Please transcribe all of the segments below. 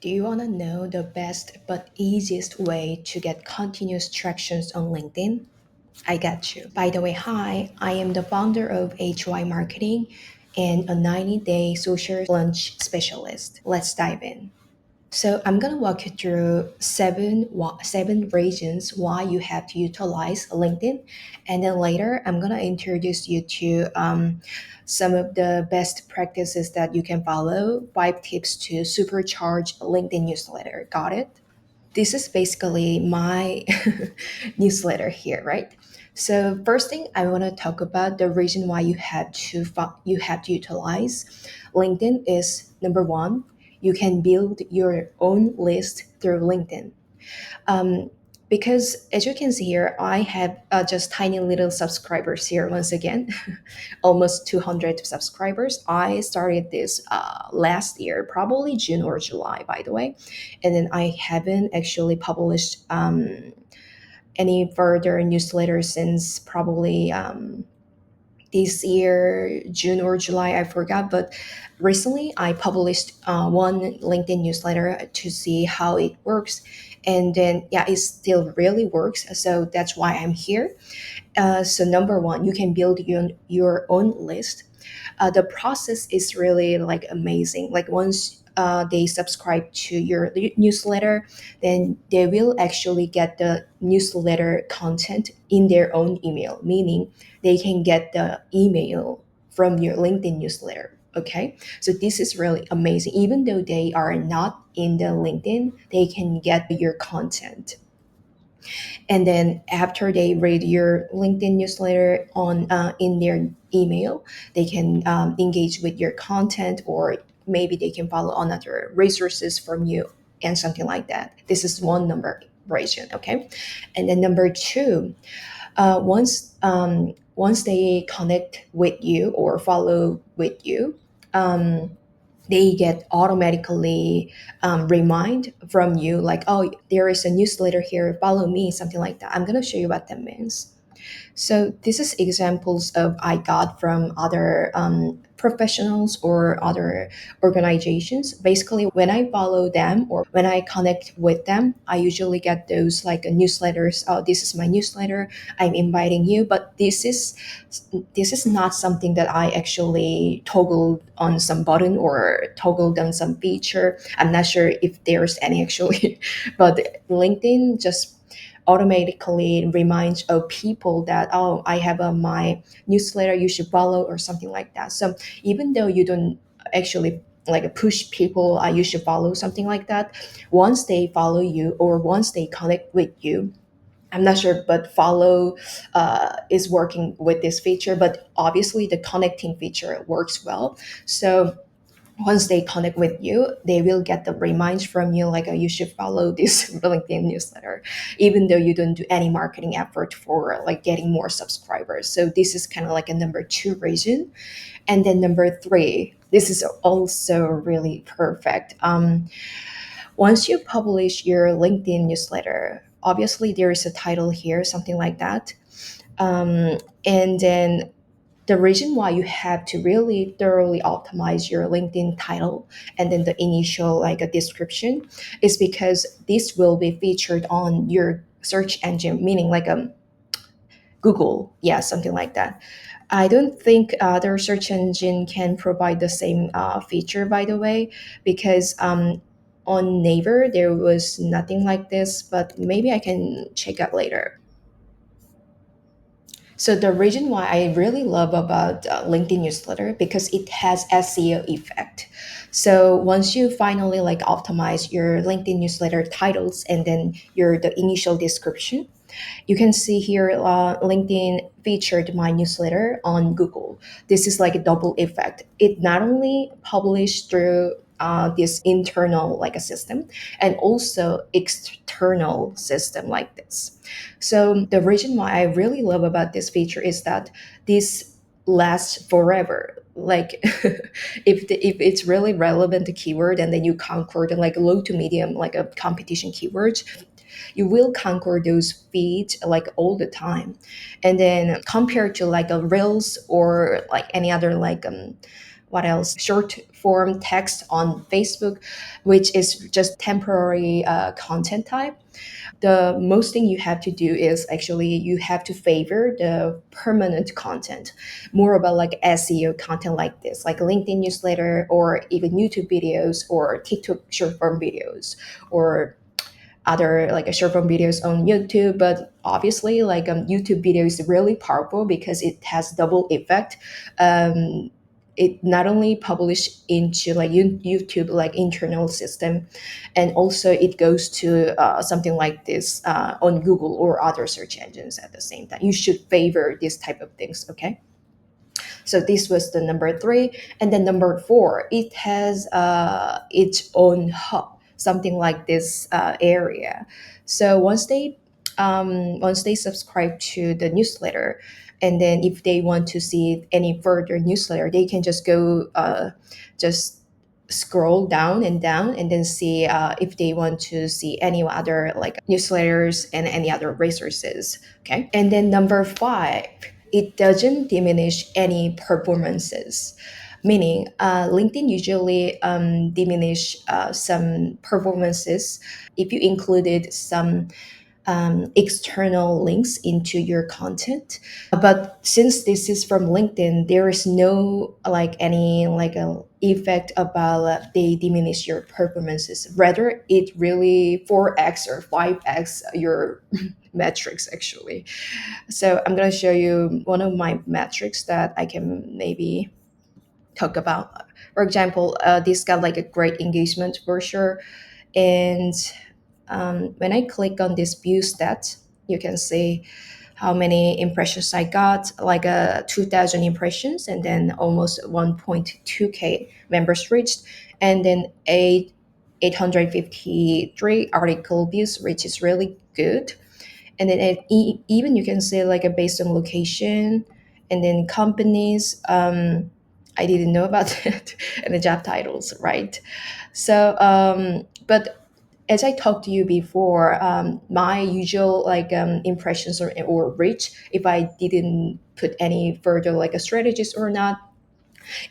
Do you want to know the best but easiest way to get continuous tractions on LinkedIn? I got you. By the way, hi, I am the founder of HY Marketing and a 90-day social launch specialist. Let's dive in. So I'm gonna walk you through seven reasons why you have to utilize LinkedIn, and then later I'm gonna introduce you to some of the best practices that you can follow. 5 tips to supercharge LinkedIn newsletter. Got it? This is basically my newsletter here, right? So first thing I want to talk about the reason why you have to utilize LinkedIn is number one, you can build your own list through LinkedIn. Um, because as you can see here, I have just tiny little subscribers here once again, almost 200 subscribers. I started this last year, probably June or July, by the way. And then I haven't actually published any further newsletters since probably this year, June or July, I forgot. But recently, I published one LinkedIn newsletter to see how it works. And then, yeah, it still really works. So that's why I'm here. So, number one, you can build your own list. The process is really like amazing. Like once they subscribe to your newsletter, then they will actually get the newsletter content in their email, meaning they can get the email from your LinkedIn newsletter. Okay, so this is really amazing. Even though they are not in the LinkedIn, they can get your content. And then after they read your LinkedIn newsletter on in their email, they can engage with your content, or maybe they can follow on other resources from you and something like that. This is one number version, okay? And then number two, once they connect with you or follow with you, um, they get automatically remind from you like, oh, there is a newsletter here, follow me, something like that. I'm going to show you what that means. So this is examples of I got from other professionals or other organizations. Basically, when I follow them or when I connect with them, I usually get those like newsletters. Oh, this is my newsletter. I'm inviting you. But this is not something that I actually toggled on some button or toggled on some feature. I'm not sure if there's any actually, but LinkedIn just automatically reminds of people that, oh, I have my newsletter, you should follow, or something like that. So even though you don't actually like push people, you should follow, something like that, once they follow you or once they connect with you, I'm not sure, but follow is working with this feature, but obviously the connecting feature works well. So once they connect with you, they will get the reminds from you like, oh, you should follow this LinkedIn newsletter, even though you don't do any marketing effort for like getting more subscribers. So this is kind of like a number two reason. And then number three, this is also really perfect. Once you publish your LinkedIn newsletter, obviously there is a title here, something like that. And then the reason why you have to really thoroughly optimize your LinkedIn title and then the initial like a description is because this will be featured on your search engine, meaning like Google, yeah, something like that. I don't think other search engine can provide the same feature, by the way, because on Naver there was nothing like this, but maybe I can check out later. So the reason why I really love about LinkedIn newsletter because it has SEO effect. So once you finally like optimize your LinkedIn newsletter titles and then your the initial description, you can see here LinkedIn featured my newsletter on Google. This is like a double effect. It not only published through this internal like a system and also external system like this. So the reason why I really love about this feature is that this lasts forever. Like if it's really relevant to keyword and then you conquer the like low to medium like a competition keywords, you will conquer those feeds like all the time. And then compared to like a reels or like any other like what else, short form text on Facebook, which is just temporary content type. The most thing you have to do is actually you have to favor the permanent content, more about like SEO content like this, like LinkedIn newsletter or even YouTube videos or TikTok short form videos or other like short form videos on YouTube. But obviously, like YouTube video is really powerful because it has double effect. It not only publish into like YouTube like internal system, and also it goes to something like this on Google or other search engines at the same time. You should favor this type of things. Okay. So this was the number three. And then number four, it has its own hub, something like this area. So once they subscribe to the newsletter, and then if they want to see any further newsletter, they can just go just scroll down and then see if they want to see any other like newsletters and any other resources. Okay. And then number five, it doesn't diminish any performances, meaning LinkedIn usually diminish some performances if you included some external links into your content. But since this is from LinkedIn, there is no like any like a effect about they diminish your performances. Rather, it really 4x or 5x your metrics actually. So I'm gonna show you one of my metrics that I can maybe talk about. For example, this got like a great engagement for sure, and when I click on this view stats, you can see how many impressions I got, like 2,000 impressions, and then almost 1.2K members reached, and then 853 article views, which is really good. And then even you can say like a based on location, and then companies. I didn't know about that, and the job titles, right? So, but as I talked to you before, my usual like impressions or reach, if I didn't put any further like a strategist or not,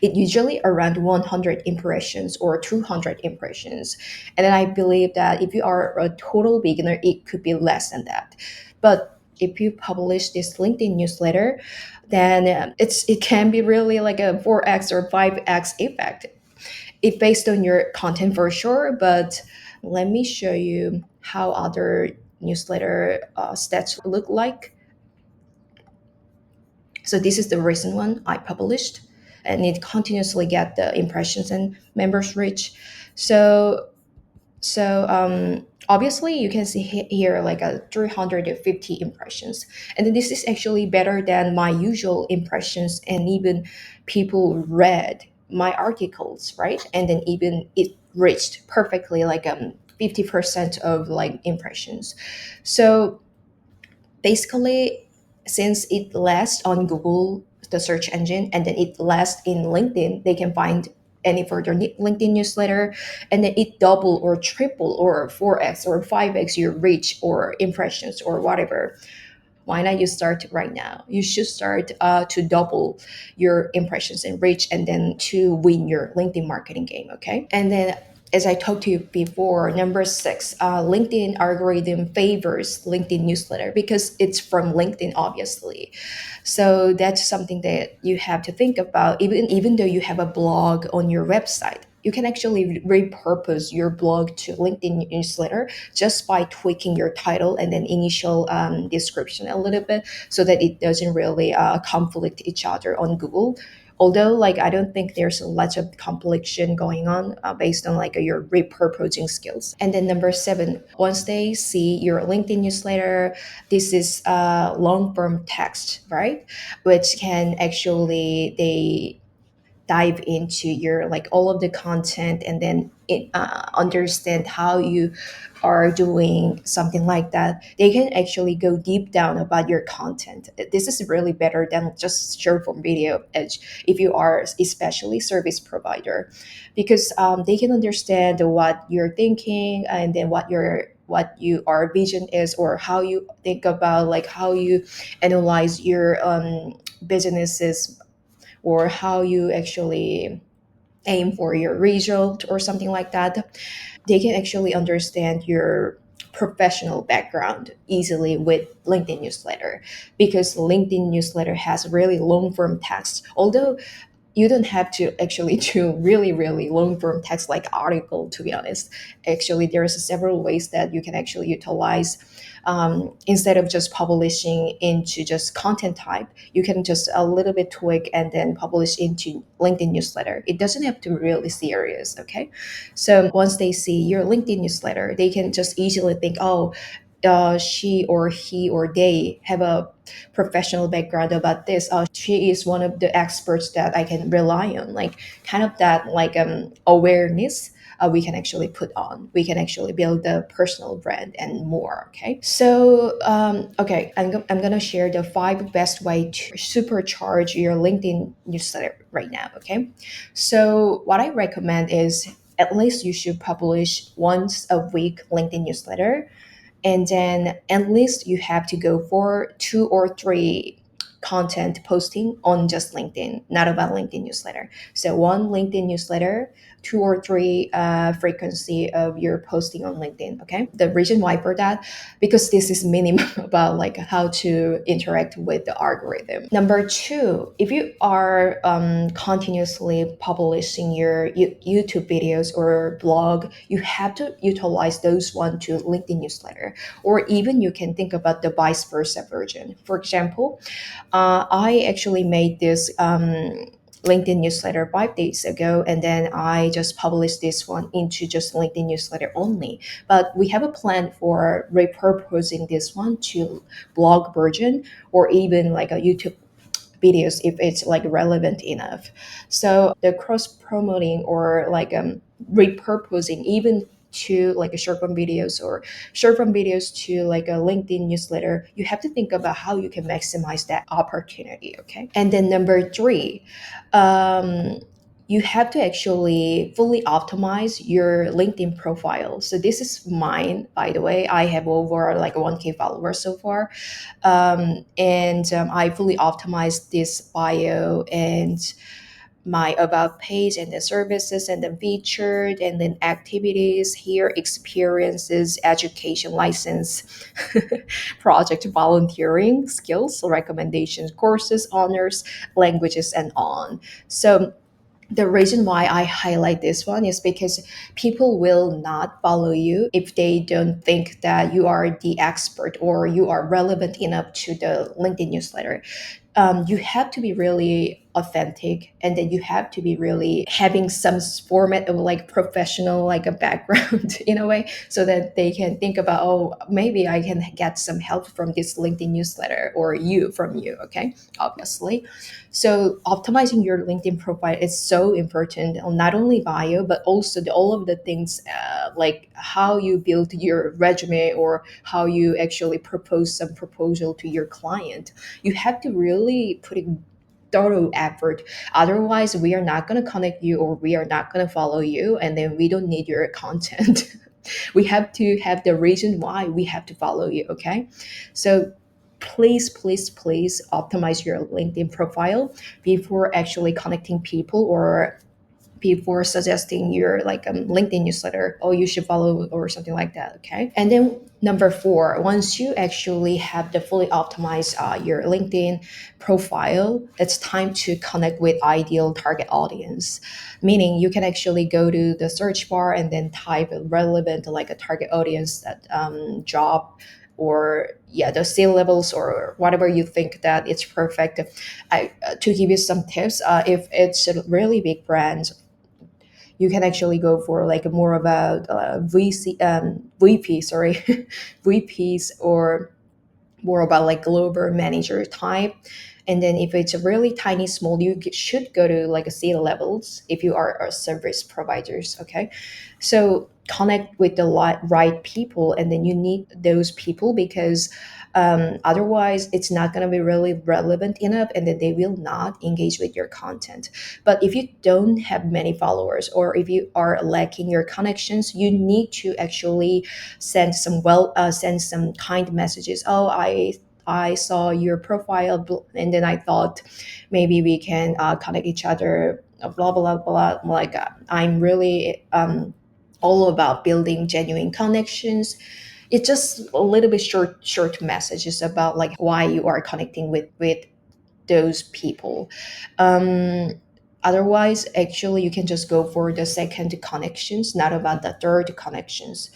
it usually around 100 impressions or 200 impressions. And then I believe that if you are a total beginner, it could be less than that. But if you publish this LinkedIn newsletter, then it can be really like a 4x or 5x effect. It based on your content for sure, but let me show you how other newsletter stats look like. So this is the recent one I published, and it continuously get the impressions and members reach. So obviously you can see here like a 350 impressions, and then this is actually better than my usual impressions, and even people read my articles, right? And then even it reached perfectly like 50% of like impressions. So basically, since it lasts on Google, the search engine, and then it lasts in LinkedIn, they can find any further LinkedIn newsletter, and then it double or triple or 4x or 5x your reach or impressions or whatever. Why not you start right now? You should start to double your impressions and reach, and then to win your LinkedIn marketing game. Okay, and then as I talked to you before, number six, LinkedIn algorithm favors LinkedIn newsletter because it's from LinkedIn, obviously. So that's something that you have to think about. Even though you have a blog on your website, you can actually repurpose your blog to LinkedIn newsletter just by tweaking your title and then initial description a little bit so that it doesn't really conflict each other on Google. Although like I don't think there's a lot of confliction going on based on like your repurposing skills. And then number seven, once they see your LinkedIn newsletter, this is long form text, right? Which can actually they dive into your like all of the content, and then understand how you are doing something like that. They can actually go deep down about your content. This is really better than just short form video edge if you are especially service provider, because they can understand what you're thinking, and then what you our vision is, or how you think about like how you analyze your businesses, or how you actually aim for your result or something like that, they can actually understand your professional background easily with LinkedIn newsletter, because LinkedIn newsletter has really long form text. Although you don't have to actually do really long form text like article, to be honest. Actually, there's several ways that you can actually utilize, instead of just publishing into just content type, you can just a little bit tweak and then publish into LinkedIn newsletter. It doesn't have to be really serious, okay? So once they see your LinkedIn newsletter, they can just easily think, oh, she or he or they have a professional background about this. She is one of the experts that I can rely on. Like kind of that like awareness, we can actually put on. We can actually build the personal brand and more. Okay. So okay, I'm gonna share the 5 best way to supercharge your LinkedIn newsletter right now. Okay. So what I recommend is at least you should publish once a week LinkedIn newsletter, and then at least you have to go for 2 or 3 content posting on just LinkedIn, not about LinkedIn newsletter. So one LinkedIn newsletter, 2 or 3 frequency of your posting on LinkedIn. Okay. The reason why for that, because this is minimum about like how to interact with the algorithm. Number two, if you are continuously publishing your YouTube videos or blog, you have to utilize those one to LinkedIn newsletter, or even you can think about the vice versa version. For example, I actually made this LinkedIn newsletter 5 days ago, and then I just published this one into just LinkedIn newsletter only. But we have a plan for repurposing this one to blog version, or even like a YouTube videos if it's like relevant enough. So the cross promoting or like repurposing even to like a short form videos, or short form videos to like a LinkedIn newsletter, you have to think about how you can maximize that opportunity. Okay. And then number three, um, you have to actually fully optimize your LinkedIn profile. So this is mine, by the way. I have over like 1K followers so far, and I fully optimized this bio and my about page and the services and the featured and then activities here, experiences, education, license, project, volunteering, skills, recommendations, courses, honors, languages, and on. So the reason why I highlight this one is because people will not follow you if they don't think that you are the expert or you are relevant enough to the LinkedIn newsletter. You have to be really authentic, and then you have to be really having some format of like professional like a background in a way, so that they can think about, oh, maybe I can get some help from this LinkedIn newsletter, or you from you. Okay, obviously. So optimizing your LinkedIn profile is so important, not only bio but also all of the things, like how you build your resume, or how you actually propose some proposal to your client. You have to really put in thorough effort. Otherwise, we are not going to connect you, or we are not going to follow you, and then we don't need your content. We have to have the reason why we have to follow you. Okay. So please optimize your LinkedIn profile before actually connecting people, or before suggesting your like LinkedIn newsletter, oh, you should follow or something like that. Okay. And then number four, once you actually have the fully optimized your LinkedIn profile, it's time to connect with ideal target audience. Meaning you can actually go to the search bar and then type a relevant like a target audience that job, or yeah, the sale levels or whatever you think that it's perfect. To give you some tips, if it's a really big brand, you can actually go for like more about VP, sorry, VPs, or more about like global manager type. And then if it's a really tiny small, you should go to like a C levels if you are a service providers. Okay. So connect with the right people, and then you need those people, because otherwise it's not going to be really relevant enough, and then they will not engage with your content. But if you don't have many followers, or if you are lacking your connections, you need to actually send some kind messages. Oh, I saw your profile, and then I thought maybe we can connect each other blah blah blah. Like I'm really all about building genuine connections. It's just a little bit short messages about like why you are connecting with those people. um Otherwise, actually, you can just go for the second connections, not about the third connections,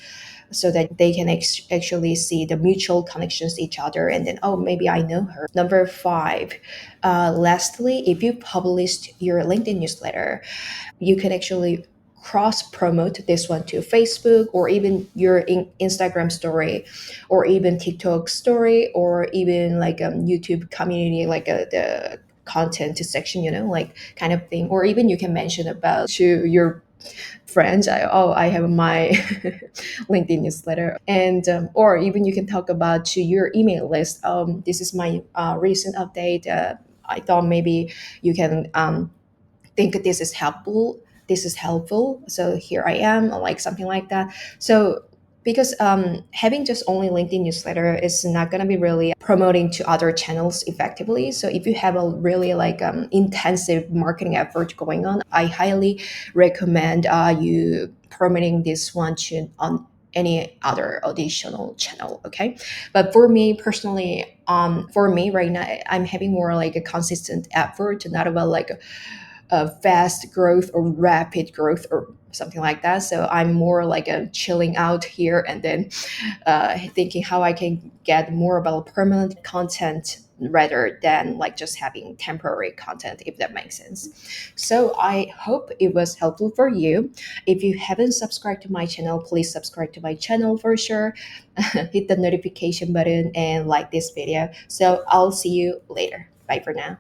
so that they can actually see the mutual connections each other, and then, oh, maybe I know her. Number five, lastly, if you published your LinkedIn newsletter, you can actually cross promote this one to Facebook, or even your Instagram story, or even TikTok story, or even like YouTube community, like the content section, like kind of thing. Or even you can mention about to your friends, I have my LinkedIn newsletter. And or even you can talk about to your email list, this is my recent update. I thought maybe you can think this is helpful, so here I am, like something like that. So because having just only LinkedIn newsletter is not going to be really promoting to other channels effectively. So if you have a really like intensive marketing effort going on, I highly recommend you promoting this one to on any other additional channel. Okay, but for me personally, for me right now, I'm having more like a consistent effort, not about like fast growth or rapid growth or something like that. So I'm more like a chilling out here, and then thinking how I can get more about permanent content rather than like just having temporary content, if that makes sense. So I hope it was helpful for you. If you haven't subscribed to my channel, please subscribe to my channel for sure. Hit the notification button and like this video. So I'll see you later. Bye for now.